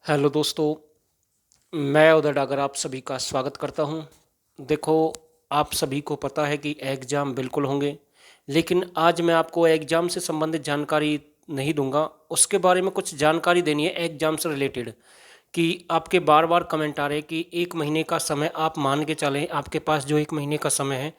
Hello दोस्तों, मैं उदय डागर आप सभी का स्वागत करता हूं। देखो, आप सभी को पता है कि एग्ज़ाम बिल्कुल होंगे, लेकिन आज मैं आपको एग्ज़ाम से संबंधित जानकारी नहीं दूंगा। उसके बारे में कुछ जानकारी देनी है एग्ज़ाम से रिलेटेड। कि आपके बार बार कमेंट आ रहे हैं कि 1 महीने का समय आप मान के चलें, आपके पास जो 1 महीने का समय है।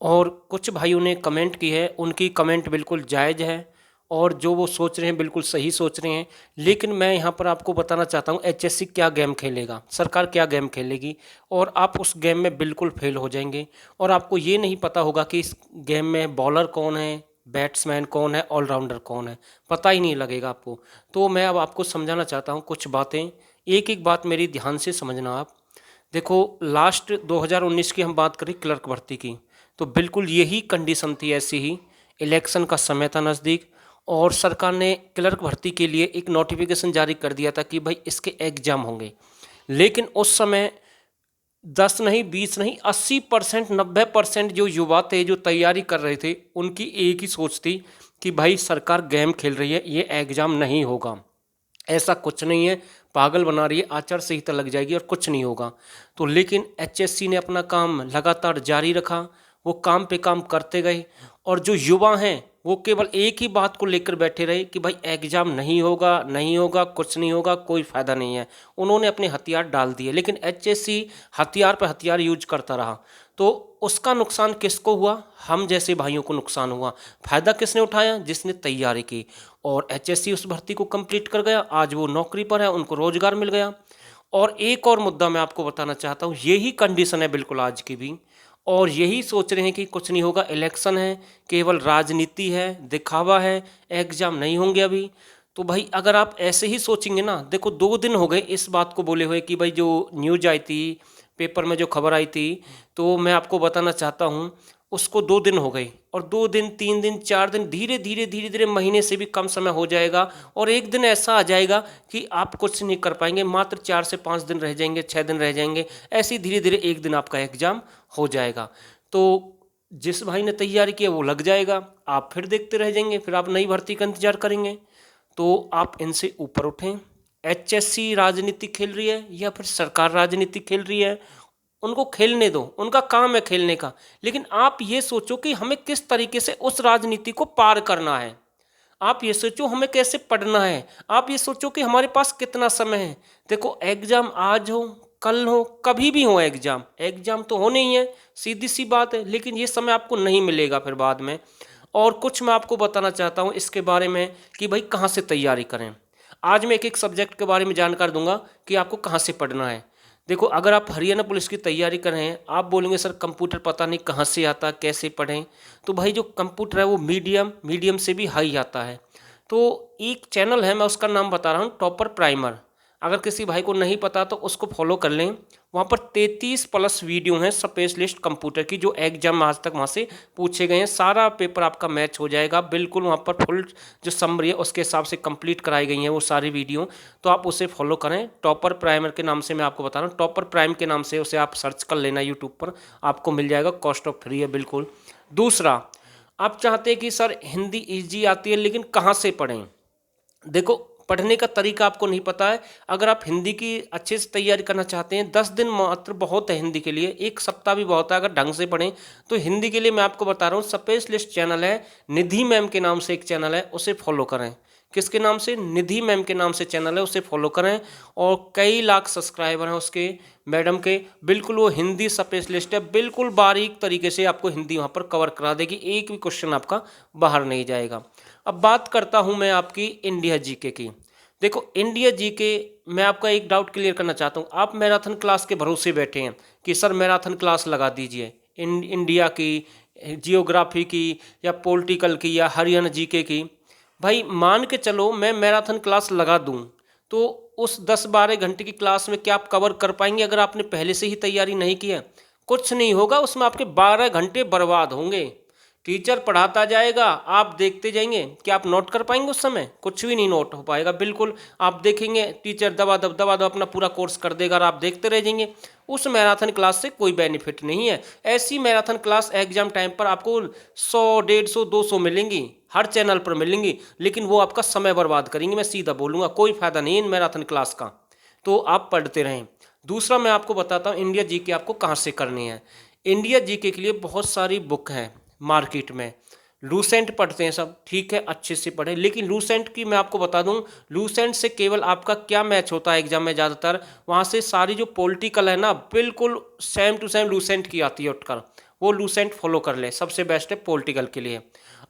और कुछ भाइयों ने कमेंट की है, उनकी कमेंट बिल्कुल जायज़ है और जो वो सोच रहे हैं बिल्कुल सही सोच रहे हैं। लेकिन मैं यहाँ पर आपको बताना चाहता हूँ एचएससी क्या गेम खेलेगा, सरकार क्या गेम खेलेगी, और आप उस गेम में बिल्कुल फेल हो जाएंगे। और आपको ये नहीं पता होगा कि इस गेम में बॉलर कौन है, बैट्समैन कौन है, ऑलराउंडर कौन है, पता ही नहीं लगेगा आपको। तो मैं अब आपको समझाना चाहता हूँ कुछ बातें। एक एक बात मेरी ध्यान से समझना आप। देखो, लास्ट 2019 की हम बात करें क्लर्क भर्ती की, तो बिल्कुल यही कंडीशन थी, ऐसी ही। इलेक्शन का समय था नज़दीक और सरकार ने क्लर्क भर्ती के लिए एक नोटिफिकेशन जारी कर दिया था कि भाई इसके एग्ज़ाम होंगे। लेकिन उस समय 10 नहीं, 20 नहीं, 80%, 90% जो युवा थे जो तैयारी कर रहे थे, उनकी एक ही सोच थी कि भाई सरकार गेम खेल रही है, ये एग्ज़ाम नहीं होगा, ऐसा कुछ नहीं है, पागल बना रही है, आचार संहिता लग जाएगी और कुछ नहीं होगा। तो लेकिन एचएससी ने अपना काम लगातार जारी रखा, वो काम पे काम करते गए। और जो युवा हैं वो केवल एक ही बात को लेकर बैठे रहे कि भाई एग्ज़ाम नहीं होगा, नहीं होगा, कुछ नहीं होगा, कोई फ़ायदा नहीं है। उन्होंने अपने हथियार डाल दिए, लेकिन एचएससी हथियार पर हथियार यूज करता रहा। तो उसका नुकसान किसको हुआ? हम जैसे भाइयों को नुकसान हुआ। फ़ायदा किसने उठाया? जिसने तैयारी की। और एचएससी उस भर्ती को कंप्लीट कर गया, आज वो नौकरी पर है, उनको रोजगार मिल गया। और एक और मुद्दा मैं आपको बताना चाहता हूँ, यही कंडीशन है बिल्कुल आज की भी। और यही सोच रहे हैं कि कुछ नहीं होगा, इलेक्शन है, केवल राजनीति है, दिखावा है, एग्जाम नहीं होंगे अभी। तो भाई अगर आप ऐसे ही सोचेंगे ना, देखो 2 दिन हो गए इस बात को बोले हुए कि भाई जो न्यूज आई थी, पेपर में जो खबर आई थी, तो मैं आपको बताना चाहता हूँ उसको 2 दिन हो गए। और 2 दिन, 3 दिन, 4 दिन, धीरे धीरे धीरे धीरे महीने से भी कम समय हो जाएगा। और एक दिन ऐसा आ जाएगा कि आप कुछ नहीं कर पाएंगे, मात्र 4 से 5 दिन रह जाएंगे, 6 दिन रह जाएंगे। ऐसे ही धीरे धीरे एक दिन आपका एग्जाम हो जाएगा। तो जिस भाई ने तैयारी की है वो लग जाएगा, आप फिर देखते रह जाएंगे, फिर आप नई भर्ती का इंतजार करेंगे। तो आप इनसे ऊपर उठें। एचएससी राजनीति खेल रही है या फिर सरकार राजनीति खेल रही है, उनको खेलने दो, उनका काम है खेलने का। लेकिन आप ये सोचो कि हमें किस तरीके से उस राजनीति को पार करना है। आप ये सोचो हमें कैसे पढ़ना है। आप ये सोचो कि हमारे पास कितना समय है। देखो, एग्जाम आज हो, कल हो, कभी भी हो, एग्जाम एग्जाम तो होने ही है, सीधी सी बात है। लेकिन ये समय आपको नहीं मिलेगा फिर बाद में। और कुछ मैं आपको बताना चाहता हूँ इसके बारे में कि भाई कहाँ से तैयारी करें। आज मैं एक एक सब्जेक्ट के बारे में जानकारी दूंगा कि आपको कहाँ से पढ़ना है। देखो, अगर आप हरियाणा पुलिस की तैयारी कर रहे हैं, आप बोलेंगे सर कंप्यूटर पता नहीं कहाँ से आता, कैसे पढ़ें। तो भाई जो कंप्यूटर है वो मीडियम मीडियम से भी हाई आता है। तो एक चैनल है, मैं उसका नाम बता रहा हूँ, टॉपर प्राइमर। अगर किसी भाई को नहीं पता तो उसको फॉलो कर लें। वहाँ पर 33+ वीडियो हैं स्पेशलिस्ट कंप्यूटर की, जो एग्जाम आज तक वहाँ से पूछे गए हैं। सारा पेपर आपका मैच हो जाएगा बिल्कुल, वहाँ पर फुल जो समरी है उसके हिसाब से कंप्लीट कराई गई हैं वो सारी वीडियो। तो आप उसे फॉलो करें, टॉपर प्राइमर के नाम से मैं आपको बता रहा हूँ। टॉपर प्राइम के नाम से उसे आप सर्च कर लेना यूट्यूब पर, आपको मिल जाएगा, कॉस्ट ऑफ फ्री है बिल्कुल। दूसरा, आप चाहते हैं कि सर हिंदी ईजी आती है लेकिन कहाँ से पढ़ें। देखो, पढ़ने का तरीका आपको नहीं पता है। अगर आप हिंदी की अच्छे से तैयारी करना चाहते हैं, 10 दिन मात्र बहुत है हिंदी के लिए, 1 सप्ताह भी बहुत है अगर ढंग से पढ़ें। तो हिंदी के लिए मैं आपको बता रहा हूँ, स्पेशलिस्ट चैनल है, निधि मैम के नाम से एक चैनल है, उसे फॉलो करें। किसके नाम से? निधि मैम के नाम से चैनल है, उसे फॉलो करें। और कई लाख सब्सक्राइबर हैं उसके, मैडम के। बिल्कुल वो हिंदी स्पेशलिस्ट है, बिल्कुल बारीक तरीके से आपको हिंदी वहाँ पर कवर करा देगी, एक भी क्वेश्चन आपका बाहर नहीं जाएगा। अब बात करता हूँ मैं आपकी इंडिया जीके की। देखो, इंडिया जीके, मैं आपका एक डाउट क्लियर करना चाहता हूँ। आप मैराथन क्लास के भरोसे बैठे हैं कि सर मैराथन क्लास लगा दीजिए, इंडिया की, जियोग्राफी की, या पॉलिटिकल की, या हरियाणा जीके की। भाई मान के चलो मैं मैराथन क्लास लगा दूं, तो उस 10-12 घंटे की क्लास में क्या आप कवर कर पाएंगे अगर आपने पहले से ही तैयारी नहीं की है? कुछ नहीं होगा, उसमें आपके 12 घंटे बर्बाद होंगे। टीचर पढ़ाता जाएगा, आप देखते जाएंगे, क्या आप नोट कर पाएंगे? उस समय कुछ भी नहीं नोट हो पाएगा बिल्कुल। आप देखेंगे टीचर दबा दब अपना पूरा कोर्स कर देगा और आप देखते रह जाएंगे। उस मैराथन क्लास से कोई बेनिफिट नहीं है। ऐसी मैराथन क्लास एग्जाम टाइम पर आपको 100, 150, 200 मिलेंगी, हर चैनल पर मिलेंगी, लेकिन वो आपका समय बर्बाद करेंगी। मैं सीधा बोलूँगा, कोई फायदा नहीं इन मैराथन क्लास का। तो आप पढ़ते रहें। दूसरा मैं आपको बताता हूँ इंडिया जीके आपको कहाँ से करनी है। इंडिया जीके के लिए बहुत सारी बुक हैं मार्केट में। लूसेंट पढ़ते हैं सब, ठीक है, अच्छे से पढ़ें, लेकिन लूसेंट की मैं आपको बता दूं, लूसेंट से केवल आपका क्या मैच होता है एग्जाम में ज़्यादातर, वहाँ से सारी जो पॉलिटिकल है ना बिल्कुल सेम टू सेम लूसेंट की आती है उठकर। वो लूसेंट फॉलो कर ले, सबसे बेस्ट है पॉलिटिकल के लिए।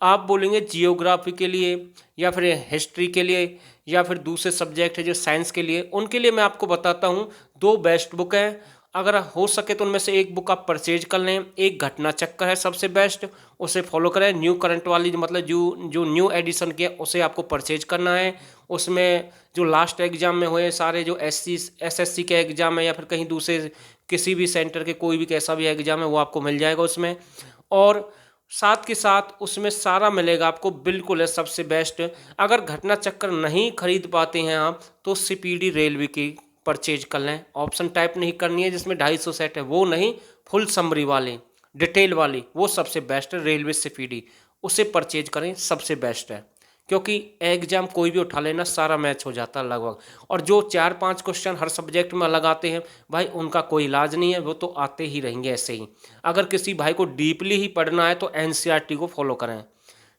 आप बोलेंगे जियोग्राफी के लिए या फिर हिस्ट्री के लिए या फिर दूसरे सब्जेक्ट है जो साइंस के लिए, उनके लिए मैं आपको बताता हूँ दो बेस्ट बुक हैं। अगर हो सके तो उनमें से एक बुक आप परचेज कर लें। एक घटना चक्कर है सबसे बेस्ट, उसे फॉलो करें। न्यू करंट वाली मतलब जो जो न्यू एडिशन की है उसे आपको परचेज करना है। उसमें जो लास्ट एग्जाम में हुए सारे जो एसएससी के एग्जाम है या फिर कहीं दूसरे किसी भी सेंटर के कोई भी कैसा भी एग्जाम है वो आपको मिल जाएगा उसमें। और साथ के साथ उसमें सारा मिलेगा आपको, बिल्कुल है सबसे बेस्ट। अगर घटना चक्कर नहीं खरीद पाते हैं आप तो सीपीडी रेलवे की परचेज कर लें। ऑप्शन टाइप नहीं करनी है जिसमें 250 सेट है, वो नहीं, फुल समरी वाले डिटेल वाली, वो सबसे बेस्ट है रेलवे सीपीडी, उसे परचेज करें, सबसे बेस्ट है। क्योंकि एग्जाम कोई भी उठा लेना सारा मैच हो जाता है लगभग। और जो 4-5 क्वेश्चन हर सब्जेक्ट में अलग आते हैं भाई उनका कोई इलाज नहीं है, वो तो आते ही रहेंगे ऐसे ही। अगर किसी भाई को डीपली ही पढ़ना है तो एनसीईआरटी को फॉलो करें,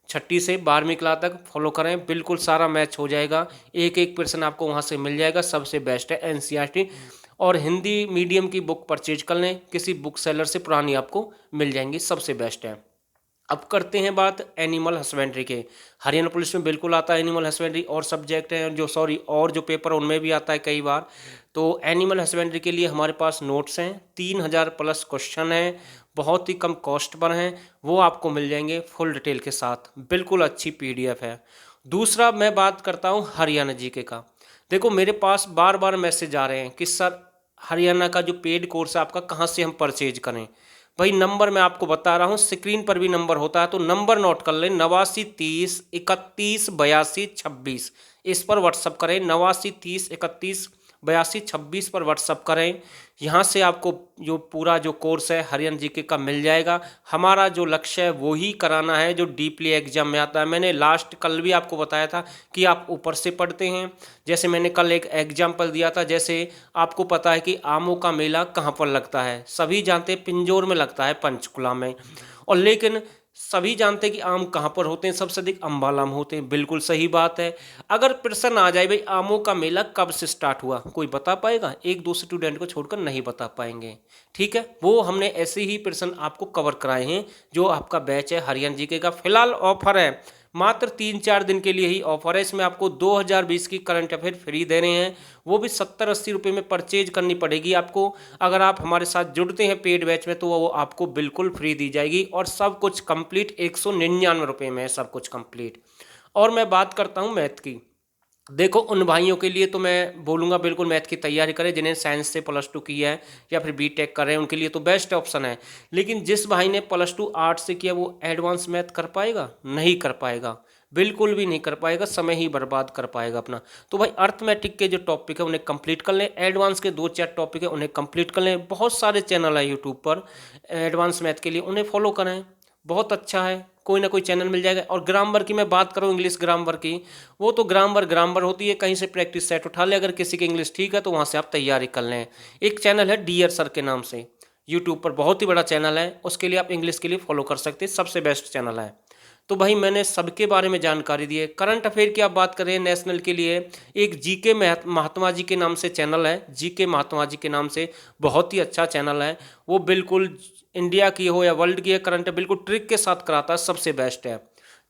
6ठी से 12वीं क्लास तक फॉलो करें, बिल्कुल सारा मैच हो जाएगा। एक एक पर्सन आपको वहाँ से मिल जाएगा, सबसे बेस्ट है एनसीईआरटी। और हिंदी मीडियम की बुक परचेज कर लें, किसी बुक सेलर से पुरानी आपको मिल जाएंगी, सबसे बेस्ट है। अब करते हैं बात एनिमल हस्बेंड्री के। हरियाणा पुलिस में बिल्कुल आता है एनिमल हस्बेंड्री, और सब्जेक्ट हैं जो और जो पेपर उनमें भी आता है कई बार। तो एनिमल हस्बेंड्री के लिए हमारे पास नोट्स हैं, 3000 प्लस क्वेश्चन हैं, बहुत ही कम कॉस्ट पर हैं, वो आपको मिल जाएंगे फुल डिटेल के साथ, बिल्कुल अच्छी पीडीएफ है। दूसरा मैं बात करता हूँ हरियाणा जीके का। देखो मेरे पास बार बार मैसेज आ रहे हैं कि सर हरियाणा का जो पेड कोर्स है आपका कहाँ से हम परचेज करें। भाई नंबर मैं आपको बता रहा हूँ, स्क्रीन पर भी नंबर होता है, तो नंबर नोट कर लें, 8930318226, इस पर व्हाट्सअप करें, 8930318226 पर व्हाट्सअप करें। यहाँ से आपको जो पूरा जो कोर्स है हरियाणा जीके का मिल जाएगा। हमारा जो लक्ष्य है वो ही कराना है जो डीपली एग्जाम में आता है। मैंने कल भी आपको बताया था कि आप ऊपर से पढ़ते हैं। जैसे मैंने कल एक एग्जाम्पल दिया था, जैसे आपको पता है कि आमों का मेला कहाँ पर लगता है, सभी जानते हैं पिंजौर में लगता है, पंचकुला में। और लेकिन सभी जानते हैं कि आम कहाँ पर होते हैं, सबसे अधिक अम्बाला में होते हैं, बिल्कुल सही बात है। अगर प्रश्न आ जाए भाई आमों का मेला कब से स्टार्ट हुआ, कोई बता पाएगा? एक दो स्टूडेंट को छोड़कर नहीं बता पाएंगे, ठीक है। वो हमने ऐसे ही प्रश्न आपको कवर कराए हैं। जो आपका बैच है हरियाणा जीके का, फिलहाल ऑफर है, मात्र 3-4 दिन के लिए ही ऑफर है। इसमें आपको 2020 की करंट अफेयर फ्री दे रहे हैं, वो भी 70-80 रुपये में परचेज करनी पड़ेगी आपको। अगर आप हमारे साथ जुड़ते हैं पेड बैच में तो वो आपको बिल्कुल फ्री दी जाएगी, और सब कुछ कंप्लीट 199 रुपये में है, सब कुछ कंप्लीट। और मैं बात करता हूँ मैथ की। देखो उन भाइयों के लिए तो मैं बोलूँगा बिल्कुल मैथ की तैयारी करें जिन्हें साइंस से +2 किया है या फिर बीटेक कर रहे हैं, उनके लिए तो बेस्ट ऑप्शन है। लेकिन जिस भाई ने +2 आर्ट से किया वो एडवांस मैथ कर पाएगा? नहीं कर पाएगा, बिल्कुल भी नहीं कर पाएगा, समय ही बर्बाद कर पाएगा अपना। तो भाई अर्थमेटिक के जो टॉपिक है उन्हें कंप्लीट कर लें, एडवांस के 2-4 टॉपिक है उन्हें कंप्लीट कर लें। बहुत सारे चैनल है यूट्यूब पर एडवांस मैथ के लिए, उन्हें फॉलो करें, बहुत अच्छा है, कोई ना कोई चैनल मिल जाएगा। और ग्रामर की मैं बात करूँ, इंग्लिश ग्रामर की, वो तो ग्रामर होती है, कहीं से प्रैक्टिस सेट उठा ले, अगर किसी की इंग्लिश ठीक है तो वहाँ से आप तैयारी कर लें। एक चैनल है डियर सर के नाम से यूट्यूब पर, बहुत ही बड़ा चैनल है, उसके लिए आप इंग्लिश के लिए फॉलो कर सकते हैं, सबसे बेस्ट चैनल है। तो भाई मैंने सबके बारे में जानकारी दी है। करंट अफेयर की आप बात करें नेशनल के लिए, एक जीके महात्मा जी के नाम से चैनल है, जीके महात्मा जी के नाम से, बहुत ही अच्छा चैनल है। वो बिल्कुल इंडिया की हो या वर्ल्ड की है करंट बिल्कुल ट्रिक के साथ कराता है, सबसे बेस्ट है।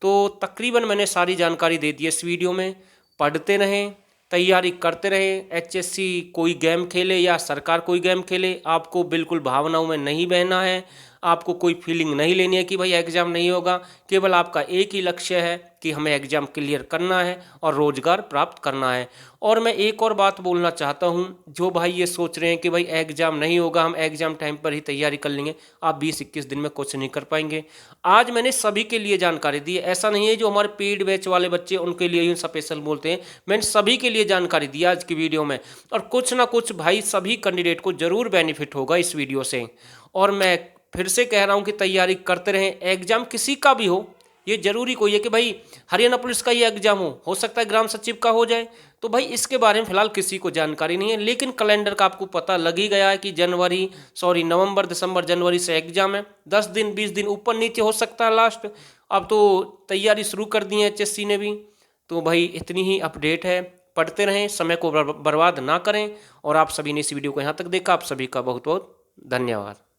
तो तकरीबन मैंने सारी जानकारी दे दी है इस वीडियो में। पढ़ते रहें, तैयारी करते रहें, एचएससी कोई गेम खेले या सरकार कोई गेम खेले, आपको बिल्कुल भावनाओं में नहीं बहना है, आपको कोई फीलिंग नहीं लेनी है कि भाई एग्ज़ाम नहीं होगा। केवल आपका एक ही लक्ष्य है कि हमें एग्ज़ाम क्लियर करना है और रोज़गार प्राप्त करना है। और मैं एक और बात बोलना चाहता हूं, जो भाई ये सोच रहे हैं कि भाई एग्ज़ाम नहीं होगा, हम एग्ज़ाम टाइम पर ही तैयारी कर लेंगे, आप 20-21 दिन में कुछ नहीं कर पाएंगे। आज मैंने सभी के लिए जानकारी दी है, ऐसा नहीं है जो हमारे पेड बैच वाले बच्चे उनके लिए ही स्पेशल बोलते हैं, मैंने सभी के लिए जानकारी दी आज की वीडियो में। और कुछ ना कुछ भाई सभी कैंडिडेट को ज़रूर बेनिफिट होगा इस वीडियो से। और मैं फिर से कह रहा हूं कि तैयारी करते रहें, एग्जाम किसी का भी हो, ये जरूरी कोई है कि भाई हरियाणा पुलिस का ही एग्जाम हो सकता है ग्राम सचिव का हो जाए। तो भाई इसके बारे में फिलहाल किसी को जानकारी नहीं है, लेकिन कैलेंडर का आपको पता लग ही गया है कि नवंबर दिसंबर जनवरी से एग्जाम है। 10 दिन 20 दिन ऊपर नीचे हो सकता है लास्ट। अब तो तैयारी शुरू कर दी है एचएससी ने भी। तो भाई इतनी ही अपडेट है, पढ़ते रहें, समय को बर्बाद ना करें। और आप सभी ने इस वीडियो को यहाँ तक देखा, आप सभी का बहुत बहुत धन्यवाद।